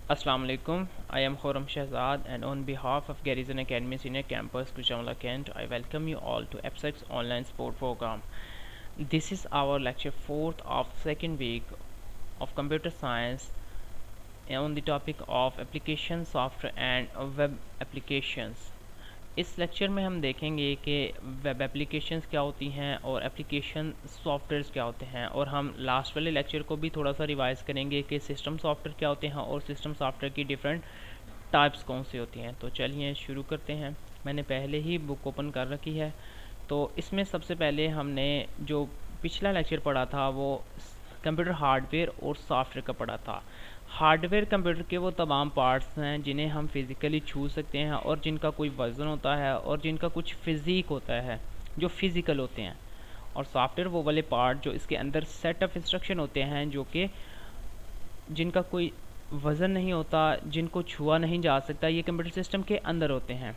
Assalamu alaikum. I am Khurram Shahzad, and on behalf of Garrison Academy Senior Campus, Gujranwala Kent, I welcome you all to EPSEC's online sport program. This is our lecture 4th of second week of computer science on the topic of application software and web applications. इस lecture में हम देखेंगे कि web applications क्या होती हैं और application softwares क्या होते हैं, और हम लास्ट वाले लेक्चर को भी थोड़ा सा रिवाइज करेंगे कि सिस्टम सॉफ्टवेयर क्या होते हैं और सिस्टम सॉफ्टवेयर की डिफरेंट टाइप्स कौन सी होती हैं। तो चलिए शुरू करते हैं। मैंने पहले ही बुक ओपन कर रखी है। तो इसमें सबसे पहले हमने जो पिछला लेक्चर पढ़ा था वो कंप्यूटर हार्डवेयर और सॉफ्टवेयर का पढ़ा था। हार्डवेयर कंप्यूटर के वो तमाम पार्ट्स हैं जिन्हें हम फिज़िकली छू सकते हैं और जिनका कोई वज़न होता है और जिनका कुछ फिज़िक होता है जो फिज़िकल होते हैं। और सॉफ्टवेयर वो वाले पार्ट जो इसके अंदर सेट ऑफ इंस्ट्रक्शन होते हैं जो कि जिनका कोई वज़न नहीं होता, जिनको छुआ नहीं जा सकता, ये कंप्यूटर सिस्टम के अंदर होते हैं।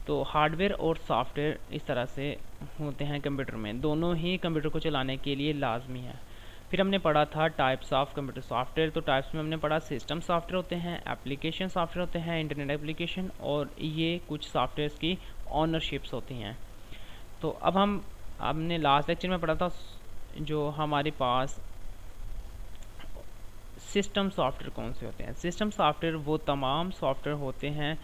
तो हार्डवेयर और सॉफ्टवेयर इस तरह से होते हैं कंप्यूटर में, दोनों ही कंप्यूटर को चलाने के लिए लाजमी है। फिर हमने पढ़ा था टाइप्स ऑफ कंप्यूटर सॉफ्टवेयर। तो टाइप्स में हमने पढ़ा सिस्टम सॉफ्टवेयर होते हैं, एप्लीकेशन सॉफ्टवेयर होते हैं, इंटरनेट एप्लीकेशन, और ये कुछ सॉफ्टवेयर्स की ऑनरशिप्स होती हैं। तो अब हमने लास्ट लेक्चर में पढ़ा था जो हमारे पास सिस्टम सॉफ्टवेयर कौन से होते हैं। सिस्टम सॉफ्टवेयर वो तमाम सॉफ्टवेयर होते हैं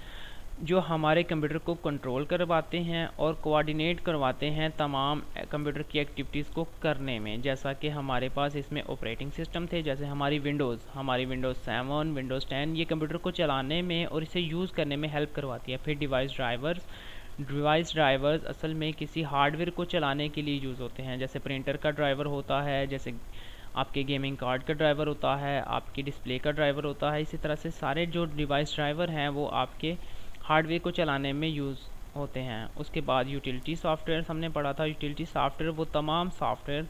जो हमारे कंप्यूटर को कंट्रोल करवाते हैं और कोऑर्डिनेट करवाते हैं तमाम कंप्यूटर की एक्टिविटीज़ को करने में। जैसा कि हमारे पास इसमें ऑपरेटिंग सिस्टम थे, जैसे हमारी विंडोज़ 7, विंडोज़ 10, ये कंप्यूटर को चलाने में और इसे यूज़ करने में हेल्प करवाती है। फिर डिवाइस ड्राइवर्स असल में किसी हार्डवेयर को चलाने के लिए यूज़ होते हैं। जैसे प्रिंटर का ड्राइवर होता है, जैसे आपके गेमिंग कार्ड का ड्राइवर होता है, आपकी डिस्प्ले का ड्राइवर होता है। इसी तरह से सारे जो डिवाइस ड्राइवर हैं वो आपके हार्डवेयर को चलाने में यूज़ होते हैं। उसके बाद यूटिलिटी सॉफ्टवेयर हमने पढ़ा था। यूटिलिटी सॉफ्टवेयर वो तमाम सॉफ्टवेयर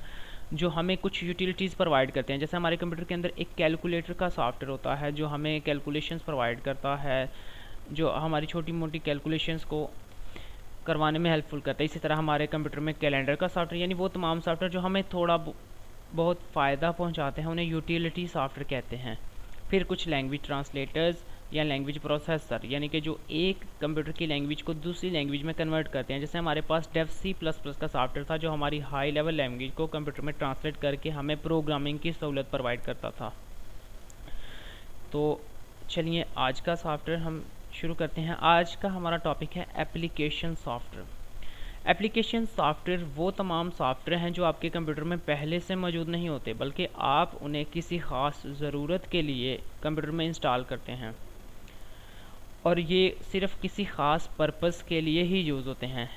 जो हमें कुछ यूटिलिटीज़ प्रोवाइड करते हैं। जैसे हमारे कंप्यूटर के अंदर एक कैलकुलेटर का सॉफ्टवेयर होता है जो हमें कैलकुलेशंस प्रोवाइड करता है, जो हमारी छोटी मोटी कैलकुलेशंस को करवाने में हेल्पफुल करता है। इसी तरह हमारे कंप्यूटर में कैलेंडर का सॉफ्टवेयर, यानी वो तमाम सॉफ्टवेयर जो हमें थोड़ा बहुत फ़ायदा पहुंचाते हैं उन्हें यूटिलिटी सॉफ्टवेयर कहते हैं। फिर कुछ लैंग्वेज ट्रांसलेटर्स या लैंग्वेज प्रोसेसर, यानी कि जो एक कंप्यूटर की लैंग्वेज को दूसरी लैंग्वेज में कन्वर्ट करते हैं। जैसे हमारे पास डेव C++ का सॉफ्टवेयर था जो हमारी हाई लेवल लैंग्वेज को कंप्यूटर में ट्रांसलेट करके हमें प्रोग्रामिंग की सहूलत प्रोवाइड करता था। तो चलिए आज का सॉफ्टवेयर हम शुरू करते हैं। आज का हमारा टॉपिक है एप्लीकेशन सॉफ्टवेयर। एप्लीकेशन सॉफ्टवेयर वो तमाम सॉफ्टवेयर हैं जो आपके कंप्यूटर में पहले से मौजूद नहीं होते, बल्कि आप उन्हें किसी ख़ास ज़रूरत के लिए कंप्यूटर में इंस्टॉल करते हैं और ये सिर्फ किसी ख़ास पर्पस के लिए ही यूज़ होते हैं।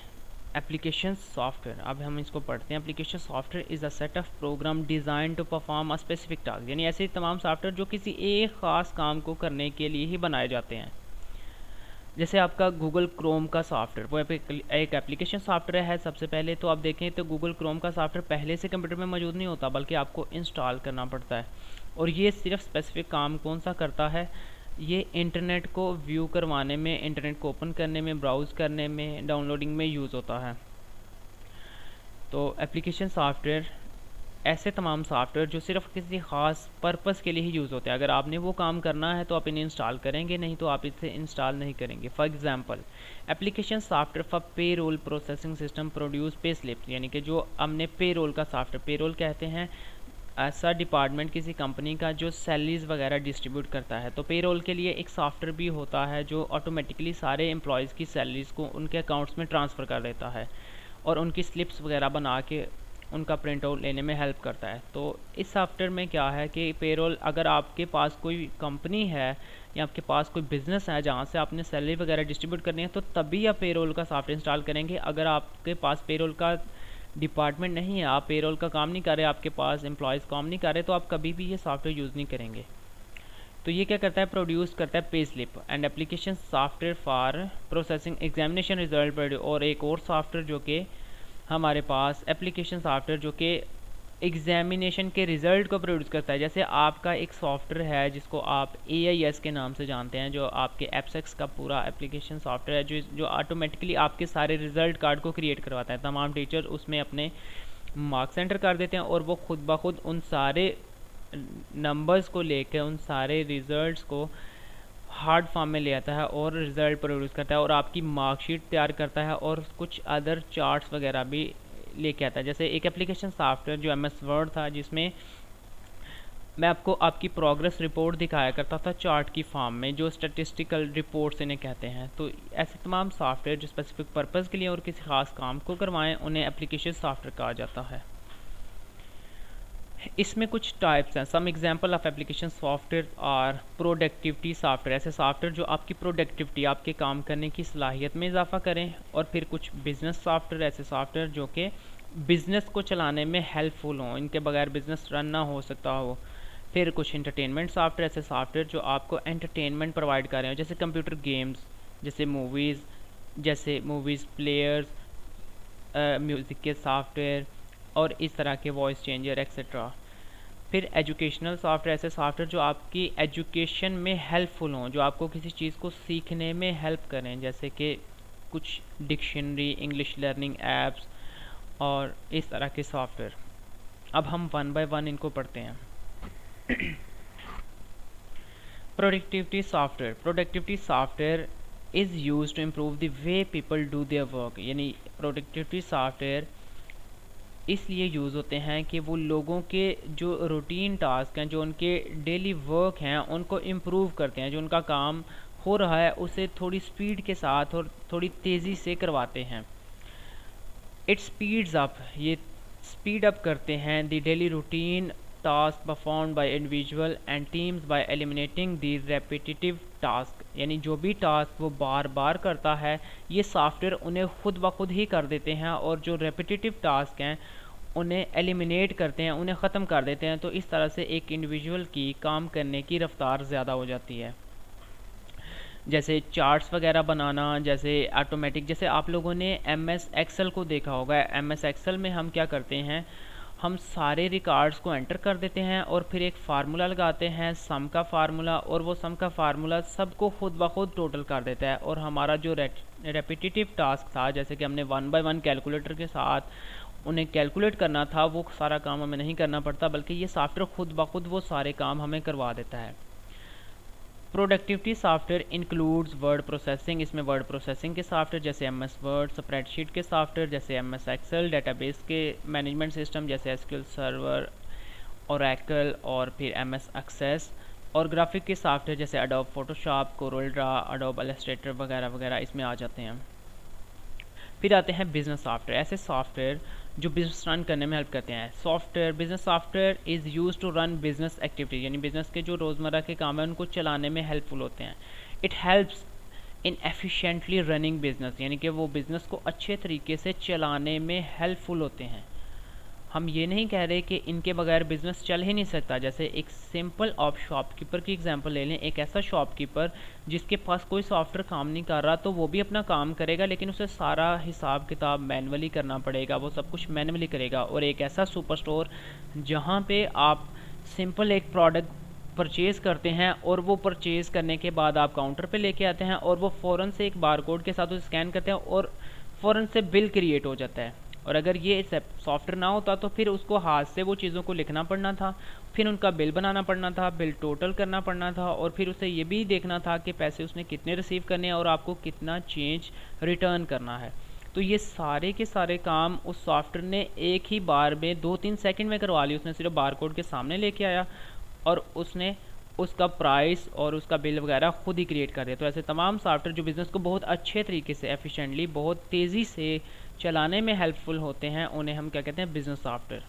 एप्लीकेशन सॉफ्टवेयर, अब हम इसको पढ़ते हैं। Application software is a set of program design to perform a specific task, यानी ऐसे तमाम सॉफ्टवेयर जो किसी एक ख़ास काम को करने के लिए ही बनाए जाते हैं। जैसे आपका गूगल क्रोम का सॉफ्टवेयर वो एक एप्लीकेशन सॉफ्टवेयर है। सबसे पहले तो आप देखें तो गूगल क्रोम का सॉफ्टवेयर पहले से कंप्यूटर में मौजूद नहीं होता, बल्कि आपको इंस्टॉल करना पड़ता है। और ये सिर्फ स्पेसिफिक काम कौन सा करता है, ये इंटरनेट को व्यू करवाने में, इंटरनेट को ओपन करने में, ब्राउज़ करने में, डाउनलोडिंग में यूज़ होता है। तो एप्लीकेशन सॉफ्टवेयर ऐसे तमाम सॉफ्टवेयर जो सिर्फ किसी ख़ास पर्पस के लिए ही यूज़ होते हैं। अगर आपने वो काम करना है तो आप इन्हें इंस्टॉल करेंगे, नहीं तो आप इसे इंस्टॉल नहीं करेंगे। For example application software for payroll processing system produce pay slip, यानी कि जो हमने पे रोल का सॉफ्टवेयर, पे रोल कहते हैं ऐसा डिपार्टमेंट किसी कंपनी का जो सैलरीज वगैरह डिस्ट्रीब्यूट करता है। तो पे रोल के लिए एक सॉफ्टवेयर भी होता है जो ऑटोमेटिकली सारे एम्प्लॉयज़ की सैलरीज़ को उनके अकाउंट्स में ट्रांसफ़र कर देता है और उनकी स्लिप्स वगैरह बना के उनका प्रिंट आउट लेने में हेल्प करता है। तो इस सॉफ्टवेयर में क्या है कि पेरोल, अगर आपके पास कोई कंपनी है या आपके पास कोई बिज़नेस है जहाँ से आपने सैलरी वगैरह डिस्ट्रीब्यूट करनी है, तो तभी आप पेरोल का सॉफ्टवेयर इंस्टॉल करेंगे। अगर आपके पास पेरोल का डिपार्टमेंट नहीं है, आप पेरोल का काम नहीं कर रहे, आपके पास एम्प्लॉयज़ काम नहीं कर रहे, तो आप कभी भी ये सॉफ्टवेयर यूज़ नहीं करेंगे। तो ये क्या करता है, प्रोड्यूस करता है pay slip and application software for processing examination result. और एक और सॉफ्टवेयर जो कि हमारे पास एप्लीकेशन सॉफ्टवेयर जो कि एग्जामिनेशन के रिज़ल्ट को प्रोड्यूस करता है। जैसे आपका एक सॉफ्टवेयर है जिसको आप AIS के नाम से जानते हैं, जो आपके एप्सेक्स का पूरा एप्लीकेशन सॉफ्टवेयर है जो ऑटोमेटिकली आपके सारे रिज़ल्ट कार्ड को क्रिएट करवाता है। तमाम टीचर उसमें अपने मार्क्स एंटर कर देते हैं और वो खुद ब खुद उन सारे नंबर्स को लेकर, उन सारे रिज़ल्ट्स को हार्ड फॉर्म में ले आता है और रिज़ल्ट प्रोड्यूस करता है और आपकी मार्कशीट तैयार करता है और कुछ अदर चार्ट्स वगैरह भी लेके आता है। जैसे एक एप्लीकेशन सॉफ्टवेयर जो MS वर्ड था, जिसमें मैं आपको आपकी प्रोग्रेस रिपोर्ट दिखाया करता था चार्ट की फॉर्म में, जो स्टैटिस्टिकल रिपोर्ट्स इन्हें कहते हैं। तो ऐसे तमाम सॉफ्टवेयर जो स्पेसिफिक पर्पज़ के लिए और किसी ख़ास काम को करवाएं, उन्हें एप्लीकेशन सॉफ्टवेयर कहा जाता है। इसमें कुछ टाइप्स हैं। Some example of application software और प्रोडक्टिविटी सॉफ्टवेयर, ऐसे सॉफ्टवेयर जो आपकी प्रोडक्टिविटी, आपके काम करने की सलाहियत में इजाफा करें। और फिर कुछ बिजनेस सॉफ्टवेयर, ऐसे सॉफ्टवेयर जो कि बिज़नेस को चलाने में हेल्पफुल हों, इनके बगैर बिज़नेस रन ना हो सकता हो। फिर कुछ इंटरटेनमेंट सॉफ्टवेयर, ऐसे सॉफ्टवेयर जो आपको एंटरटेनमेंट प्रोवाइड कर रहे हो, जैसे कंप्यूटर गेम्स, जैसे मूवीज़ प्लेयर्स, म्यूज़िक के सॉफ्टवेयर और इस तरह के वॉइस चेंजर एक्सेट्रा। फिर एजुकेशनल सॉफ्टवेयर, ऐसे सॉफ्टवेयर जो आपकी एजुकेशन में हेल्पफुल हों, जो आपको किसी चीज़ को सीखने में हेल्प करें, जैसे कि कुछ डिक्शनरी, इंग्लिश लर्निंग ऐप्स और इस तरह के सॉफ्टवेयर। अब हम वन बाय वन इनको पढ़ते हैं। Productivity software is use to improve the way people do their work, यानी प्रोडक्टिविटी सॉफ्टवेयर इसलिए यूज़ होते हैं कि वो लोगों के जो रूटीन टास्क हैं, जो उनके डेली वर्क हैं, उनको इम्प्रूव करते हैं। जो उनका काम हो रहा है उसे थोड़ी स्पीड के साथ और थोड़ी तेज़ी से करवाते हैं। ये स्पीड अप करते हैं the daily routine task performed by individual and teams bye eliminating the repetitive task, यानी जो भी टास्क वो बार बार करता है, ये सॉफ्टवेयर उन्हें खुद ब खुद ही कर देते हैं और जो रेपिटेटिव टास्क हैं उन्हें एलिमिनेट करते हैं, उन्हें ख़त्म कर देते हैं। तो इस तरह से एक इंडिविजुअल की काम करने की रफ्तार ज़्यादा हो जाती है। जैसे चार्ट्स वगैरह बनाना, जैसे ऑटोमेटिक, जैसे आप लोगों ने MS एक्सेल को देखा होगा। MS एक्सेल में हम क्या करते हैं, हम सारे रिकॉर्ड्स को एंटर कर देते हैं और फिर एक फार्मूला लगाते हैं, सम का फार्मूला, और वो सम का फार्मूला सबको खुद ब खुद टोटल कर देता है। और हमारा जो रेपिटेटिव टास्क था, जैसे कि हमने 1 बाय 1 कैलकुलेटर के साथ उन्हें कैलकुलेट करना था, वो सारा काम हमें नहीं करना पड़ता, बल्कि ये सॉफ्टवेयर खुद ब खुद वो सारे काम हमें करवा देता है। Productivity software includes word processing, इसमें वर्ड प्रोसेसिंग के सॉफ्टवेयर जैसे MS वर्ड, स्प्रेडशीट के सॉफ्टवेयर जैसे MS एक्सेल, डेटाबेस के मैनेजमेंट सिस्टम जैसे SQL सर्वर, ओरेकल और फिर MS एक्सेस, और ग्राफिक के सॉफ्टवेयर जैसे adobe Photoshop, Corel Draw, adobe Illustrator वगैरह वगैरह इसमें आ जाते हैं। फिर आते हैं बिजनेस सॉफ्टवेयर, ऐसे सॉफ्टवेयर जो बिजनेस रन करने में हेल्प करते हैं। Business software is use to run business activities, यानी बिजनेस के जो रोज़मर्रा के काम हैं उनको चलाने में हेल्पफुल होते हैं। It helps in efficiently running business, यानी कि वो बिजनेस को अच्छे तरीके से चलाने में हेल्पफुल होते हैं। हम ये नहीं कह रहे कि इनके बगैर बिजनेस चल ही नहीं सकता। जैसे एक सिंपल आप शॉपकीपर की एग्जांपल ले लें, एक ऐसा शॉपकीपर जिसके पास कोई सॉफ्टवेयर काम नहीं कर रहा, तो वो भी अपना काम करेगा, लेकिन उसे सारा हिसाब किताब मैनुअली करना पड़ेगा, वो सब कुछ मैनुअली करेगा। और एक ऐसा सुपर स्टोर जहाँ पे आप सिंपल एक प्रोडक्ट परचेज़ करते हैं और वो परचेज़ करने के बाद आप काउंटर पे लेके आते हैं और वो फ़ौरन से एक बारकोड के साथ उसे स्कैन करते हैं और फ़ौरन से बिल क्रिएट हो जाता है। और अगर ये सॉफ्टवेयर ना होता तो फिर उसको हाथ से वो चीज़ों को लिखना पड़ना था, फिर उनका बिल बनाना पड़ना था, बिल टोटल करना पड़ना था, और फिर उसे ये भी देखना था कि पैसे उसने कितने रिसीव करने हैं और आपको कितना चेंज रिटर्न करना है। तो ये सारे के सारे काम उस सॉफ्टवेयर ने एक ही बार में 2-3 सेकंड में करवा ली। उसने सिर्फ बारकोड के सामने लेके आया और उसने उसका प्राइस और उसका बिल वगैरह खुद ही क्रिएट कर दिया। तो ऐसे तमाम सॉफ्टवेयर जो बिज़नेस को बहुत अच्छे तरीके से एफिशिएंटली, बहुत तेज़ी से चलाने में हेल्पफुल होते हैं, उन्हें हम क्या कहते हैं, business software.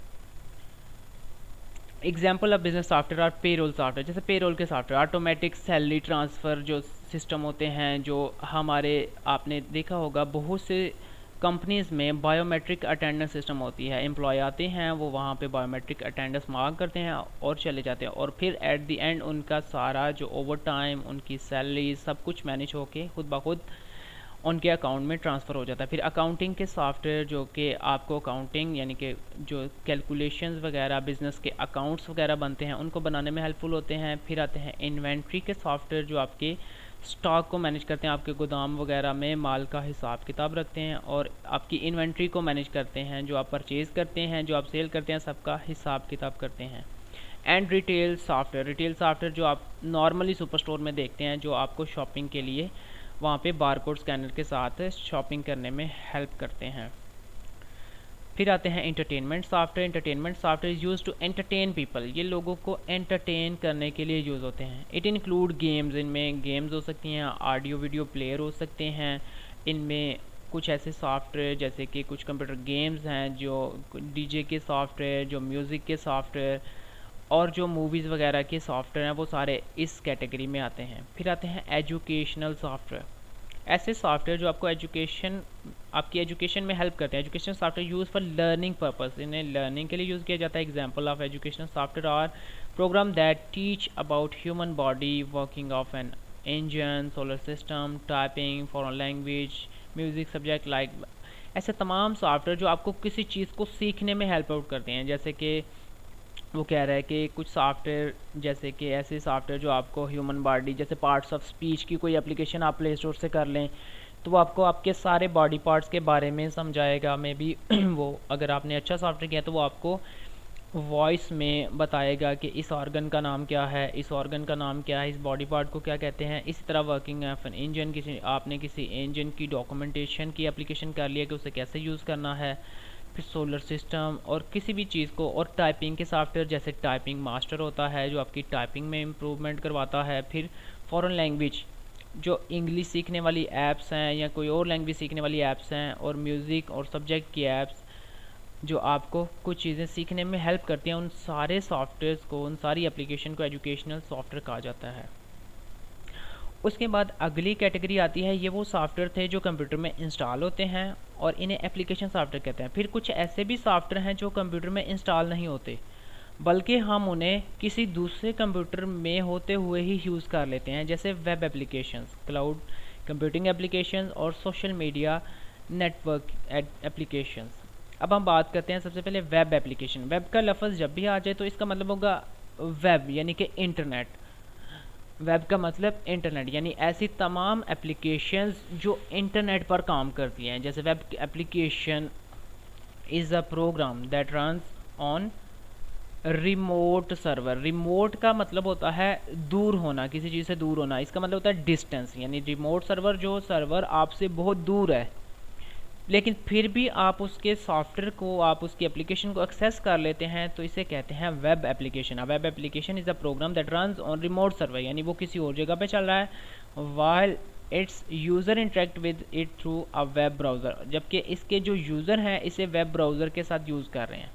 Example of business software और पेरोल सॉफ्टवेयर, जैसे पेरोल के सॉफ्टवेयर, ऑटोमेटिक सैलरी ट्रांसफ़र जो सिस्टम होते हैं, जो हमारे आपने देखा होगा बहुत से कंपनीज़ में बायोमेट्रिक अटेंडेंस सिस्टम होती है। एम्प्लॉय आते हैं, वो वहाँ पे बायोमेट्रिक अटेंडेंस मार्क करते हैं और चले जाते हैं, और फिर एट द एंड उनका सारा जो ओवर टाइम, उनकी सैलरी, सब कुछ मैनेज होके खुद ब खुद उनके अकाउंट में ट्रांसफ़र हो जाता है। फिर अकाउंटिंग के सॉफ्टवेयर जो कि आपको अकाउंटिंग यानी कि जो कैलकुलेशंस वगैरह, बिज़नेस के अकाउंट्स वगैरह बनते हैं, उनको बनाने में हेल्पफुल होते हैं। फिर आते हैं इन्वेंट्री के सॉफ्टवेयर जो आपके स्टॉक को मैनेज करते हैं, आपके गोदाम वगैरह में माल का हिसाब किताब रखते हैं और आपकी इन्वेंट्री को मैनेज करते हैं, जो आप परचेज़ करते हैं, जो आप सेल करते हैं, सबका हिसाब किताब करते हैं। एंड रिटेल सॉफ्टवेयर जो आप नॉर्मली सुपर स्टोर में देखते हैं, जो आपको शॉपिंग के लिए वहाँ पे बारकोड स्कैनर के साथ शॉपिंग करने में हेल्प करते हैं। फिर आते हैं entertainment software use to entertain people, ये लोगों को एंटरटेन करने के लिए यूज़ होते हैं। इट इंक्लूड गेम्स, इनमें गेम्स हो सकती हैं, ऑडियो वीडियो प्लेयर हो सकते हैं, इनमें कुछ ऐसे सॉफ्टवेयर जैसे कि कुछ कंप्यूटर गेम्स हैं, जो डीजे के सॉफ्टवेयर, जो म्यूज़िक के सॉफ्टवेयर और जो मूवीज़ वगैरह के सॉफ्टवेयर हैं, वो सारे इस कैटेगरी में आते हैं। फिर आते हैं एजुकेशनल सॉफ्टवेयर, ऐसे सॉफ्टवेयर जो आपकी एजुकेशन में हेल्प करते हैं। Education software use for learning purpose, इन्हें लर्निंग के लिए यूज़ किया जाता है। Example of educational software are program that teach about human body, working of an engine, solar system, typing, foreign language, music subject like. ऐसे तमाम software जो आपको किसी चीज़ को सीखने में हेल्प आउट करते हैं। जैसे कि वो कह रहा है कि कुछ सॉफ्टवेयर जैसे कि ऐसे सॉफ्टवेयर जो आपको ह्यूमन बॉडी, जैसे पार्ट्स ऑफ स्पीच की कोई एप्लीकेशन आप प्ले स्टोर से कर लें तो वो आपको आपके सारे बॉडी पार्ट्स के बारे में समझाएगा। मे बी वो अगर आपने अच्छा सॉफ्टवेयर किया तो वो आपको वॉइस में बताएगा कि इस ऑर्गन का नाम क्या है, इस ऑर्गन का नाम क्या है, इस बॉडी पार्ट को क्या कहते हैं। इसी तरह वर्किंग ऑफ एन इंजन, आपने किसी इंजन की डॉक्यूमेंटेशन की एप्लीकेशन कर लिया कि उसे कैसे यूज़ करना है। फिर सोलर सिस्टम और किसी भी चीज़ को, और टाइपिंग के सॉफ्टवेयर जैसे टाइपिंग मास्टर होता है जो आपकी टाइपिंग में इम्प्रूवमेंट करवाता है। फिर फॉरेन लैंग्वेज, जो इंग्लिश सीखने वाली ऐप्स हैं या कोई और लैंग्वेज सीखने वाली ऐप्स हैं, और म्यूज़िक और सब्जेक्ट की ऐप्स जो आपको कुछ चीज़ें सीखने में हेल्प करती हैं, उन सारे सॉफ्टवेयर्स को, उन सारी एप्लीकेशन को एजुकेशनल सॉफ्टवेयर कहा जाता है। उसके बाद अगली कैटेगरी आती है, ये वो सॉफ्टवेयर थे जो कंप्यूटर में इंस्टॉल होते हैं और इन्हें एप्लीकेशन सॉफ्टवेयर कहते हैं। फिर कुछ ऐसे भी सॉफ्टवेयर हैं जो कंप्यूटर में इंस्टॉल नहीं होते, बल्कि हम उन्हें किसी दूसरे कंप्यूटर में होते हुए ही यूज़ कर लेते हैं, जैसे web applications, cloud computing applications और सोशल मीडिया नेटवर्क एप्लीकेशंस। अब हम बात करते हैं सबसे पहले वेब एप्लीकेशन। वेब का लफ्ज़ जब भी आ जाए तो इसका मतलब होगा वेब यानी कि इंटरनेट। वेब का मतलब इंटरनेट, यानी ऐसी तमाम एप्लीकेशंस जो इंटरनेट पर काम करती हैं। जैसे web application is a program that runs on remote server. Remote का मतलब होता है दूर होना, किसी चीज़ से दूर होना। इसका मतलब होता है डिस्टेंस, यानी रिमोट सर्वर, जो सर्वर आपसे बहुत दूर है लेकिन फिर भी आप उसके सॉफ्टवेयर को, आप उसकी एप्लीकेशन को एक्सेस कर लेते हैं, तो इसे कहते हैं web application. Web application is a program that runs on remote server, यानी वो किसी और जगह पे चल रहा है, while its user interact with it through a web browser, जबकि इसके जो यूज़र हैं इसे वेब ब्राउज़र के साथ यूज़ कर रहे हैं।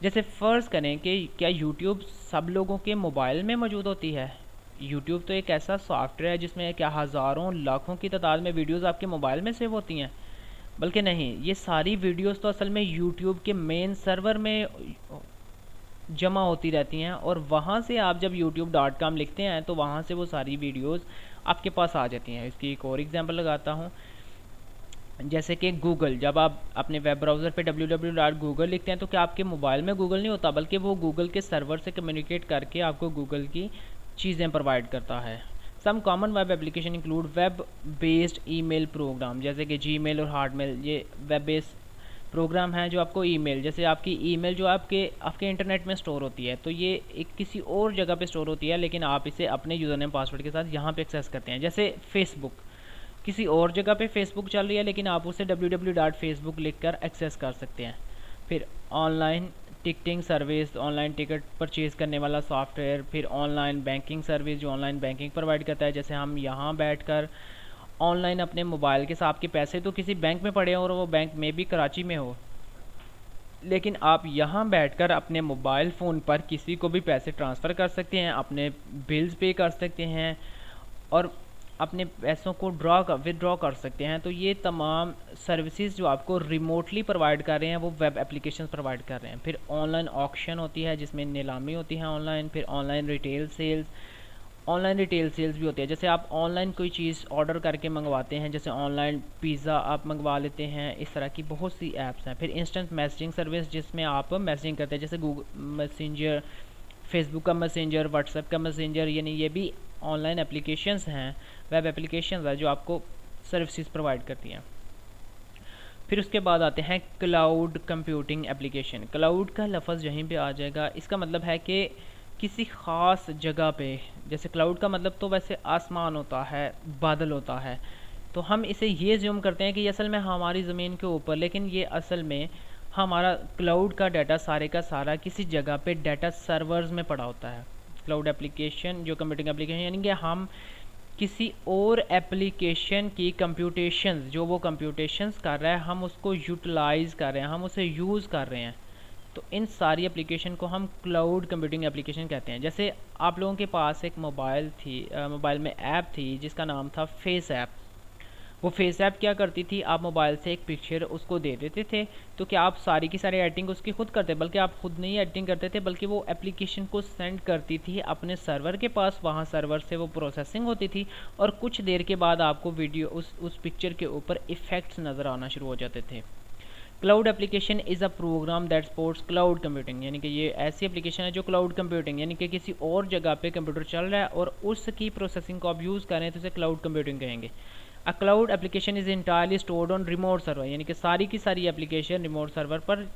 जैसे फ़र्ज़ करें कि क्या यूट्यूब सब लोगों के मोबाइल में मौजूद होती है। यूट्यूब तो एक ऐसा सॉफ्टवेयर है जिसमें क्या हज़ारों लाखों की तादाद में वीडियोज़ आपके मोबाइल में सेव होती हैं, बल्कि नहीं, ये सारी वीडियोस तो असल में यूट्यूब के मेन सर्वर में जमा होती रहती हैं, और वहाँ से आप जब youtube.com लिखते हैं तो वहाँ से वो सारी वीडियोस आपके पास आ जाती हैं। इसकी एक और एग्जांपल लगाता हूँ, जैसे कि गूगल, जब आप अपने वेब ब्राउज़र पे www.google लिखते हैं तो क्या आपके मोबाइल में गूगल नहीं होता, बल्कि वो गूगल के सर्वर से कम्युनिकेट करके आपको गूगल की चीज़ें प्रोवाइड करता है। Some common web application include web based email program, जैसे कि जीमेल और हार्डमेल, ये वेब बेस्ड प्रोग्राम हैं जो आपको ईमेल, जैसे आपकी ईमेल जो आपके इंटरनेट में स्टोर होती है, तो ये एक किसी और जगह पे स्टोर होती है, लेकिन आप इसे अपने यूज़र नेम पासवर्ड के साथ यहाँ पे एक्सेस करते हैं। जैसे फेसबुक, किसी और जगह पे फेसबुक चल रही है लेकिन आप उसे www.facebook लिखकर एक्सेस कर सकते हैं। फिर online ticketing service, online ticket purchase करने वाला सॉफ्टवेयर। फिर ऑनलाइन बैंकिंग सर्विस, जो ऑनलाइन बैंकिंग प्रोवाइड करता है, जैसे हम यहाँ बैठकर ऑनलाइन अपने मोबाइल के साथ, आपके पैसे तो किसी बैंक में पड़े हों और वो बैंक में भी कराची में हो, लेकिन आप यहाँ बैठकर अपने मोबाइल फ़ोन पर किसी को भी पैसे ट्रांसफ़र कर सकते हैं, अपने बिल्स पे कर सकते हैं और अपने पैसों को विदड्रॉ कर सकते हैं। तो ये तमाम सर्विसेज जो आपको रिमोटली प्रोवाइड कर रहे हैं वो वेब एप्लीकेशन प्रोवाइड कर रहे हैं। फिर ऑनलाइन ऑक्शन होती है जिसमें नीलामी होती है ऑनलाइन। फिर ऑनलाइन रिटेल सेल्स भी होती है, जैसे आप ऑनलाइन कोई चीज़ ऑर्डर करके मंगवाते हैं, जैसे ऑनलाइन पिज़्ज़ा आप मंगवा लेते हैं, इस तरह की बहुत सी ऐप्स हैं। फिर इंस्टेंट मैसेजिंग सर्विस, जिसमें आप मैसेजिंग करते हैं, जैसे गूगल मैसेंजर, फेसबुक का मैसेंजर, व्हाट्सएप का मैसेंजर, यानी ये भी ऑनलाइन एप्लीकेशंस हैं, वेब एप्लीकेशंस हैं जो आपको सर्विसेज प्रोवाइड करती हैं। फिर उसके बाद आते हैं क्लाउड कंप्यूटिंग एप्लीकेशन। क्लाउड का लफ्ज़ यहीं पे आ जाएगा, इसका मतलब है कि किसी ख़ास जगह पे, जैसे क्लाउड का मतलब तो वैसे आसमान होता है, बादल होता है, तो हम इसे ये ज़ूम करते हैं कि ये असल में हमारी ज़मीन के ऊपर, लेकिन ये असल में हमारा क्लाउड का डाटा सारे का सारा किसी जगह पे डाटा सर्वर्स में पड़ा होता है। क्लाउड एप्लीकेशन जो कंप्यूटिंग एप्लीकेशन, यानी कि हम किसी और एप्लीकेशन की कंप्यूटेशंस, जो वो कंप्यूटेशंस कर रहा है, हम उसको यूटिलाइज़ कर रहे हैं, हम उसे यूज़ कर रहे हैं। तो इन सारी एप्लीकेशन को हम क्लाउड कंप्यूटिंग एप्लीकेशन कहते हैं। जैसे आप लोगों के पास एक मोबाइल थी, मोबाइल में ऐप थी जिसका नाम था फेस ऐप। वो फेस ऐप क्या करती थी, आप मोबाइल से एक पिक्चर उसको दे देते थे, तो क्या आप सारी की सारी एडिटिंग उसकी खुद करते, बल्कि आप खुद नहीं एडिटिंग करते थे, बल्कि वो एप्लीकेशन को सेंड करती थी अपने सर्वर के पास, वहाँ सर्वर से वो प्रोसेसिंग होती थी और कुछ देर के बाद आपको वीडियो उस पिक्चर के ऊपर इफ़ेक्ट्स नज़र आना शुरू हो जाते थे। Cloud application is a program that supports cloud computing, यानी कि ये ऐसी एप्लीकेशन है जो क्लाउड कंप्यूटिंग, यानी कि किसी और जगह पे कंप्यूटर चल रहा है और उसकी प्रोसेसिंग को आप यूज़ कर रहे हैं, तो उसे क्लाउड कंप्यूटिंग कहेंगे। A cloud application is entirely stored on remote server, यानी कि सारी की सारी एप्लीकेशन रिमोट सर्वर पर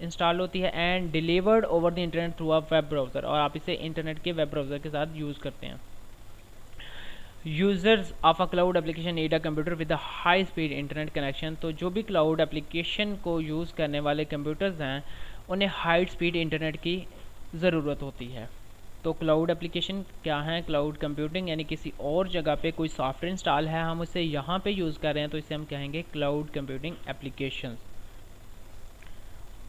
इंस्टॉल होती है and delivered over the internet through a web browser, और आप इसे इंटरनेट के वेब ब्राउज़र के साथ यूज़ करते हैं। Users of a cloud application need a computer with a high speed internet connection, तो जो भी क्लाउड एप्लीकेशन को यूज़ करने वाले कंप्यूटर्स हैं उन्हें हाई स्पीड इंटरनेट की ज़रूरत होती है। तो क्लाउड एप्लीकेशन क्या है, क्लाउड कंप्यूटिंग, यानी किसी और जगह पे कोई सॉफ्टवेयर इंस्टॉल है, हम उसे यहाँ पे यूज़ कर रहे हैं, तो इसे हम कहेंगे क्लाउड कंप्यूटिंग एप्लीकेशन।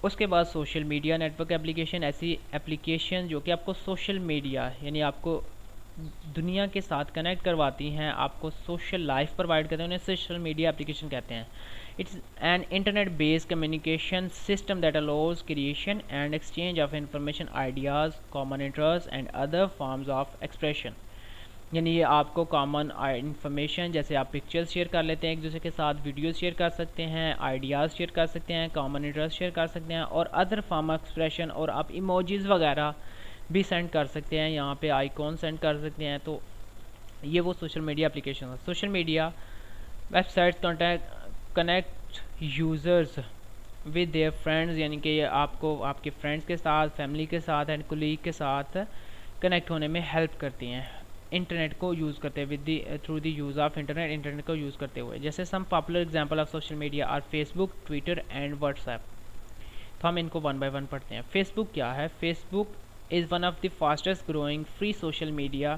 उसके बाद सोशल मीडिया नेटवर्क एप्लीकेशन, ऐसी एप्लीकेशन जो कि आपको सोशल मीडिया यानी आपको दुनिया के साथ कनेक्ट करवाती हैं, आपको सोशल लाइफ प्रोवाइड करते हैं, उन्हें सोशल मीडिया एप्लीकेशन कहते हैं। It's an internet based communication system that allows creation and exchange of information, ideas, common interest and other forms of expression, यानी ये आपको कॉमन इंफॉर्मेशन, जैसे आप पिक्चर्स शेयर कर लेते हैं एक दूसरे के साथ, वीडियोस शेयर कर सकते हैं, आइडियाज़ शेयर कर सकते हैं, कॉमन इंटरेस्ट शेयर कर सकते हैं और अदर फॉर्म ऑफ एक्सप्रेशन, और आप इमोजीज़ वगैरह भी सेंड कर सकते हैं, यहाँ पे आइकॉन सेंड कर सकते हैं। तो ये वो सोशल मीडिया एप्लीकेशन है। Social media websites connect users with their friends, यानी कि ये आपको आपके फ्रेंड्स के साथ, फैमिली के साथ एंड कोलीग के साथ कनेक्ट होने में हेल्प करती हैं, इंटरनेट को यूज़ करते हुए, with through the use of internet, internet को यूज़ करते हुए। जैसे some popular example of social media are Facebook, Twitter and WhatsApp. तो हम इनको वन बाय वन पढ़ते हैं। फेसबुक क्या है? Facebook is one of the fastest growing free social media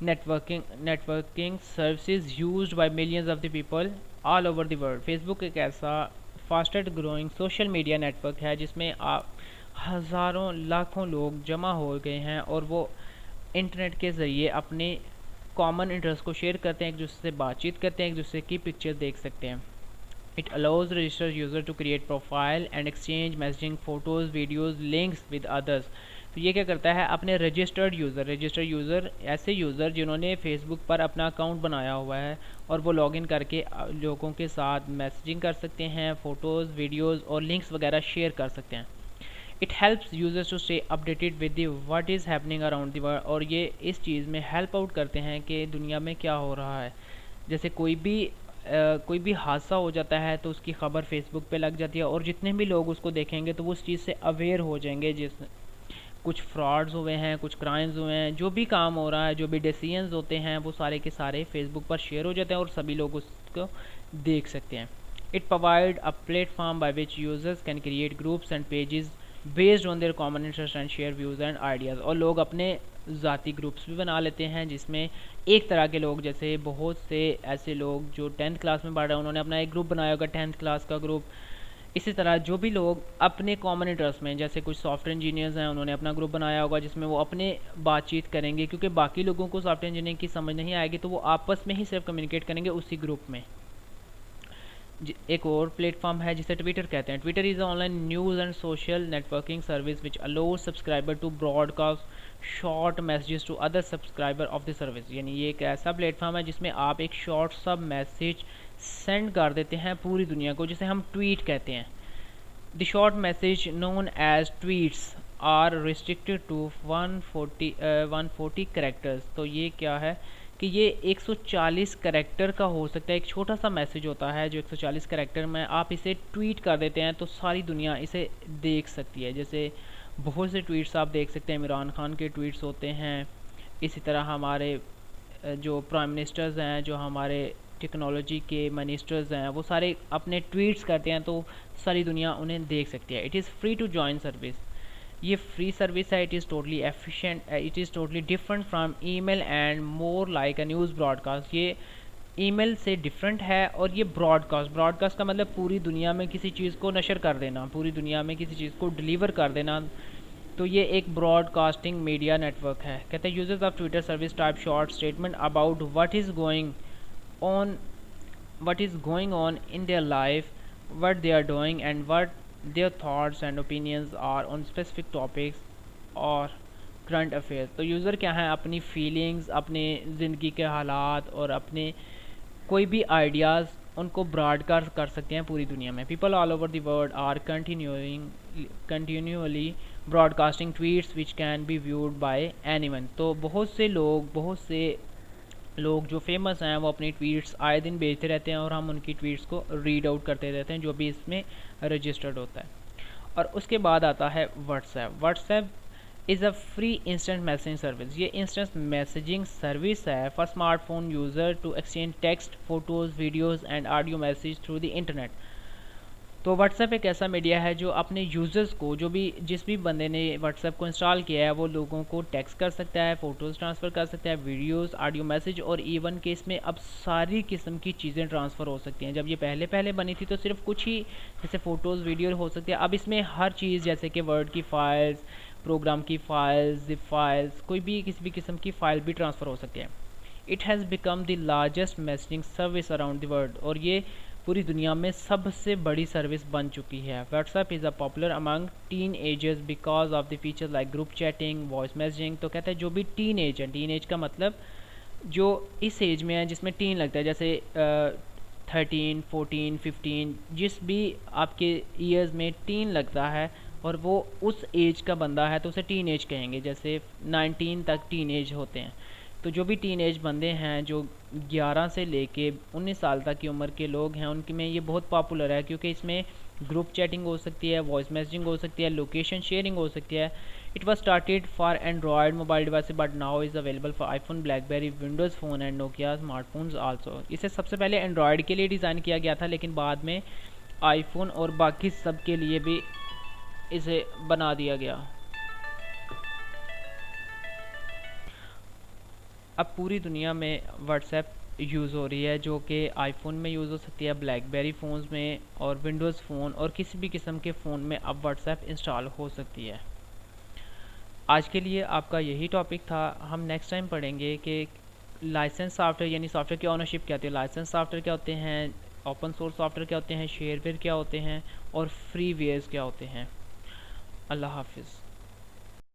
networking services used by millions of the people all over the world। Facebook एक ऐसा fastest growing social media network है जिसमें आप हज़ारों लाखों लोग जमा हो गए हैं और वो इंटरनेट के ज़रिए अपने कॉमन इंटरेस्ट को शेयर करते हैं, एक दूसरे से बातचीत करते हैं, एक दूसरे की पिक्चर देख सकते हैं। It allows registered user to create profile and exchange messaging, photos, videos, links with others। तो ये क्या करता है, अपने रजिस्टर्ड यूज़र ऐसे यूज़र जिन्होंने फेसबुक पर अपना अकाउंट बनाया हुआ है और वो लॉगिन करके लोगों के साथ मैसेजिंग कर सकते हैं, फ़ोटोज़, वीडियोज़ और लिंक्स वगैरह शेयर कर सकते हैं। It helps users to stay updated with the what is happening around the world, और ये इस चीज़ में हेल्प आउट करते हैं कि दुनिया में क्या हो रहा है। जैसे कोई भी हादसा हो जाता है तो उसकी खबर फेसबुक पे लग जाती है और जितने भी लोग उसको देखेंगे तो वो उस चीज़ से अवेयर हो जाएंगे। जिस कुछ फ्रॉड्स हुए हैं, कुछ क्राइम्स हुए हैं, जो भी काम हो रहा है, जो भी डिसीजंस होते हैं, वो सारे के सारे फेसबुक पर शेयर हो जाते हैं और सभी लोग उसको देख सकते हैं। It provide a platform by which users can create groups and pages based on their common interest and share views and ideas, और लोग अपने ज़ाती ग्रुप्स भी बना लेते हैं जिसमें एक तरह के लोग, जैसे बहुत से ऐसे लोग जो 10th क्लास में पढ़ रहे हैं उन्होंने अपना एक ग्रुप बनाया होगा 10th क्लास का ग्रुप। इसी तरह जो भी लोग अपने कॉमन इंटरेस्ट में, जैसे कुछ सॉफ्टवेयर इंजीनियर्स हैं, उन्होंने अपना ग्रुप बनाया होगा जिसमें वो अपने बातचीत करेंगे, क्योंकि बाकी लोगों को सॉफ्टवेयर इंजीनियरिंग की समझ नहीं आएगी तो वो आपस में ही सिर्फ कम्युनिकेट करेंगे उसी ग्रुप में। एक और प्लेटफॉर्म है जिसे ट्विटर कहते हैं। Twitter is online news and social networking service which allows subscriber to broadcast short messages to other subscriber of the service, यानी ये एक ऐसा प्लेटफॉर्म है जिसमें आप एक शॉर्ट सब मैसेज सेंड कर देते हैं पूरी दुनिया को, जिसे हम ट्वीट कहते हैं। The short message known as tweets are restricted to 140 characters. तो ये क्या है कि ये 140 कैरेक्टर का हो सकता है, एक छोटा सा मैसेज होता है जो 140 कैरेक्टर में आप इसे ट्वीट कर देते हैं तो सारी दुनिया इसे देख सकती है। जैसे बहुत से ट्वीट्स आप देख सकते हैं, इमरान खान के ट्वीट्स होते हैं, इसी तरह हमारे जो प्राइम मिनिस्टर्स हैं, जो हमारे टेक्नोलॉजी के मिनिस्टर्स हैं, वो सारे अपने ट्वीट्स करते हैं तो सारी दुनिया उन्हें देख सकती है। It is free to join service, ये फ्री सर्विस है। It is totally efficient, it is totally different from email and more like a news broadcast. ये ईमेल से डिफरेंट है और ये ब्रॉडकास्ट का मतलब पूरी दुनिया में किसी चीज़ को नशर कर देना, पूरी दुनिया में किसी चीज़ को डिलीवर कर देना। तो ये एक ब्रॉडकास्टिंग मीडिया नेटवर्क है। कहते हैं users of Twitter service type short statement about what is going on in their life, what they are doing and what their thoughts and opinions are on specific topics और current affair. तो user क्या है, अपनी feelings, अपने ज़िंदगी के हालात और अपने कोई भी आइडियाज़ उनको ब्रॉडकास्ट कर सकते हैं पूरी दुनिया में। People all over the world are continuously broadcasting tweets which can be viewed by anyone. तो बहुत से लोग जो फेमस हैं वो अपनी ट्वीट्स आए दिन भेजते रहते हैं और हम उनकी ट्वीट्स को रीड आउट करते रहते हैं जो भी इसमें रजिस्टर्ड होता है। और उसके बाद आता है WhatsApp is a free instant messaging service. ये इंस्टेंट मैसेजिंग सर्विस है for smartphone user to exchange text, photos, videos and audio message through the internet. तो व्हाट्सएप एक ऐसा मीडिया है जो अपने यूज़र्स को, जिस भी बंदे ने व्हाट्सएप को इंस्टॉल किया है, वो लोगों को टेक्स्ट कर सकता है, फ़ोटोज़ ट्रांसफ़र कर सकता है, वीडियोस, ऑडियो मैसेज और इवन के इसमें अब सारी किस्म की चीज़ें ट्रांसफ़र हो सकती हैं। जब ये पहले बनी थी तो सिर्फ कुछ ही जैसे फ़ोटोज़, वीडियो हो सकती है। अब इसमें हर चीज़ जैसे कि वर्ड की फ़ाइल्स, प्रोग्राम की फ़ाइल्स, ज़िप फाइल्स, कोई भी किसी भी किस्म की फ़ाइल भी ट्रांसफ़र हो सकती है। It has become the largest messaging service around the world और ये पूरी दुनिया में सबसे बड़ी सर्विस बन चुकी है। WhatsApp is a popular among tin agers because of the features like group chatting, voice messaging. तो कहते हैं जो भी टीन एज है, टीन एज का मतलब जो इस एज में है जिसमें टीन लगता है, जैसे 13, 14, 15, जिस भी आपके ईयर्स में टीन लगता है और वो उस एज का बंदा है तो उसे टीन एज कहेंगे। जैसे 19 तक टीन एज होते हैं। तो जो भी टीन एज बंदे हैं जो 11 से लेके 19 साल तक की उम्र के लोग हैं, उनकी में ये बहुत पॉपुलर है क्योंकि इसमें ग्रुप चैटिंग हो सकती है, वॉइस मैसेजिंग हो सकती है, लोकेशन शेयरिंग हो सकती है। It was started for Android mobile device but now is available for iPhone, blackberry, Windows phone and Nokia smartphones also. इसे सबसे पहले एंड्रॉयड के लिए डिज़ाइन किया गया था लेकिन बाद में आईफोन और बाकी सब के लिए भी इसे बना दिया गया। अब पूरी दुनिया में व्हाट्सएप यूज़ हो रही है जो कि आईफोन में यूज़ हो सकती है, ब्लैकबेरी फ़ोन्स में और विंडोज़ फ़ोन और किसी भी किस्म के फ़ोन में अब व्हाट्सएप इंस्टॉल हो सकती है। आज के लिए आपका यही टॉपिक था। हम नेक्स्ट टाइम पढ़ेंगे कि लाइसेंस सॉफ्टवेयर यानी सॉफ्टवेयर की ओनरशिप क्या होती है, लाइसेंस सॉफ्टवेयर क्या होते हैं, ओपन सोर्स सॉफ्टवेयर क्या होते हैं, शेयरवेयर क्या होते हैं और फ्रीवेयर्स क्या होते हैं। अल्लाह हाफिज़।